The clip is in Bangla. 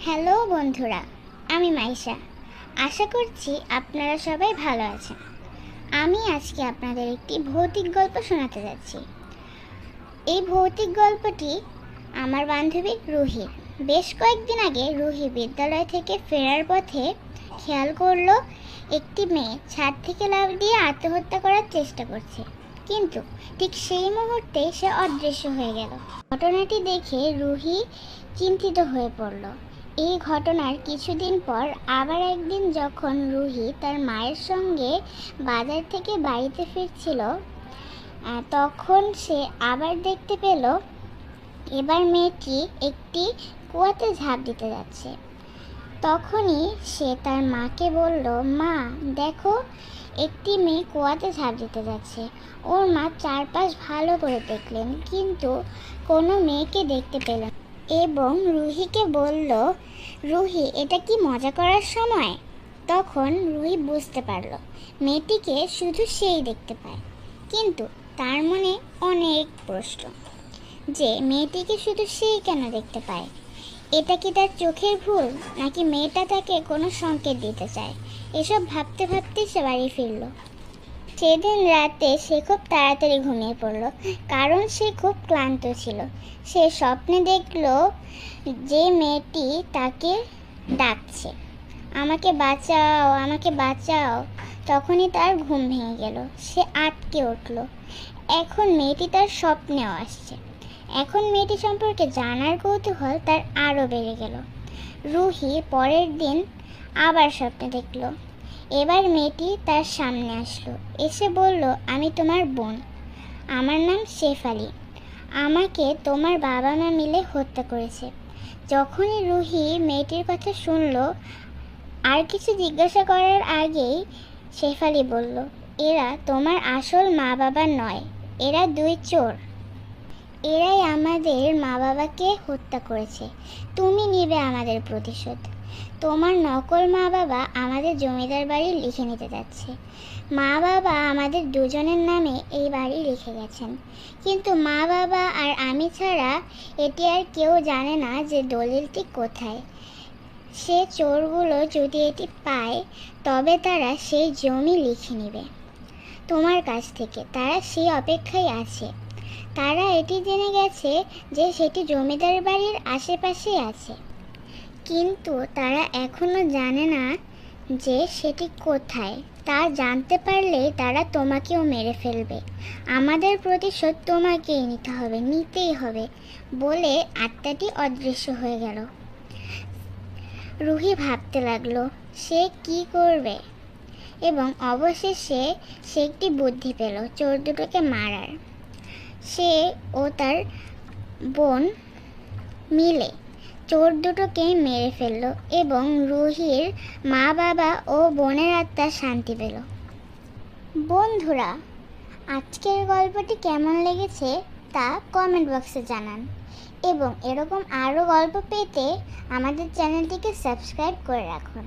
হ্যালো বন্ধুরা, আমি মাইশা। আশা করছি আপনারা সবাই ভালো আছেন। আমি আজকে আপনাদের একটি ভৌতিক গল্প শোনাতে যাচ্ছি। এই ভৌতিক গল্পটি আমার বান্ধবী রুহির। বেশ কয়েকদিন আগে রুহি বিদ্যালয় থেকে ফেরার পথে খেয়াল করলো একটি মেয়ে ছাদ থেকে লাফ দিয়ে আত্মহত্যা করার চেষ্টা করছে, কিন্তু ঠিক সেই মুহূর্তে সে অদৃশ্য হয়ে গেল। ঘটনাটি দেখে রুহি চিন্তিত হয়ে পড়ল। এই ঘটনার কিছুদিন পর আবার একদিন যখন রুহি তার মায়ের সঙ্গে বাজার থেকে বাড়িতে ফিরছিল, তখন সে আবার দেখতে পেল এবার মেয়েটি একটি কুয়াতে ঝাঁপ দিতে যাচ্ছে। তখনই সে তার মাকে বলল, মা দেখো, একটি মেয়ে কুয়াতে ঝাঁপ দিতে যাচ্ছে। ওর মা চারপাশ ভালো করে দেখলেন, কিন্তু কোনো মেয়েকে দেখতে পেলেন এবং রুহিকে বলল, রুহি, এটা কি মজা করার সময়? তখন রুহি বুঝতে পারল মেয়েটিকে শুধু সেই দেখতে পায়, কিন্তু তার মনে অনেক প্রশ্ন যে মেয়েটিকে শুধু সেই কেন দেখতে পায়। এটা কি তার চোখের ভুল, নাকি মেয়েটা তাকে কোনো সংকেত দিতে চায়? এসব ভাবতে ভাবতে সে বাড়ি ফিরল। সেদিন রাতে সে খুব তাড়াতাড়ি ঘুমিয়ে পড়ল, কারণ সে খুব ক্লান্ত ছিল। সে স্বপ্নে দেখল যে মেয়েটি তাকে ডাকছে, আমাকে বাঁচাও, আমাকে বাঁচাও। তখনই তার ঘুম ভেঙে গেল। সে আটকে উঠল। এখন মেয়েটি তার স্বপ্নেও আসছে। এখন মেয়েটি সম্পর্কে জানার কৌতূহল তার আরও বেড়ে গেল। রুহি পরের দিন আবার স্বপ্নে দেখল। এবার মেয়েটি তার সামনে আসলো, এসে বলল, আমি তোমার বোন, আমার নাম শেফালি। আমাকে তোমার বাবা মা মিলে হত্যা করেছে। যখনই রুহি মেয়েটির কথা শুনল, আর কিছু জিজ্ঞাসা করার আগেই শেফালি বলল, এরা তোমার আসল মা বাবা নয়, এরা দুই চোর। এরাই আমাদের মা বাবাকে হত্যা করেছে। তুমি নিবে আমাদের প্রতিশোধ। তোমার নকল মা বাবা আমাদের জমিদার বাড়ি লিখে নিতে যাচ্ছে। মা বাবা আমাদের দুজনের নামে এই বাড়ি লিখে গেছেন, কিন্তু মা বাবা আর আমি ছাড়া এটি আর কেউ জানে না যে দলিলটি কোথায়। সে চোরগুলো যদি এটি পায়, তবে তারা সেই জমি লিখে নেবে তোমার কাছ থেকে। তারা সেই অপেক্ষায় আছে। তারা এটি জেনে গেছে যে সেটি জমিদার বাড়ির আশেপাশে আছে, কিন্তু তারা এখনো জানে না যে সেটি কোথায়। তা জানতে পারলে তারা তোমাকেও মেরে ফেলবে। আমাদের প্রতিশোধ তোমাকেই নিতে হবে, নিতেই হবে বলে আত্মাটি অদৃশ্য হয়ে গেল। রুহি ভাবতে লাগলো সে কি করবে, এবং অবশেষে সে একটি বুদ্ধি পেল চোর দুটোকে মারার। সে ও তার বোন মিলে চোর দুটোকে মেরে ফেলল এবং রুহির মা বাবা ও বোনের আত্মা শান্তি পেল। বন্ধুরা, আজকের গল্পটি কেমন লেগেছে তা কমেন্ট বক্সে জানান, এবং এরকম আরও গল্প পেতে আমাদের চ্যানেলটিকে সাবস্ক্রাইব করে রাখুন।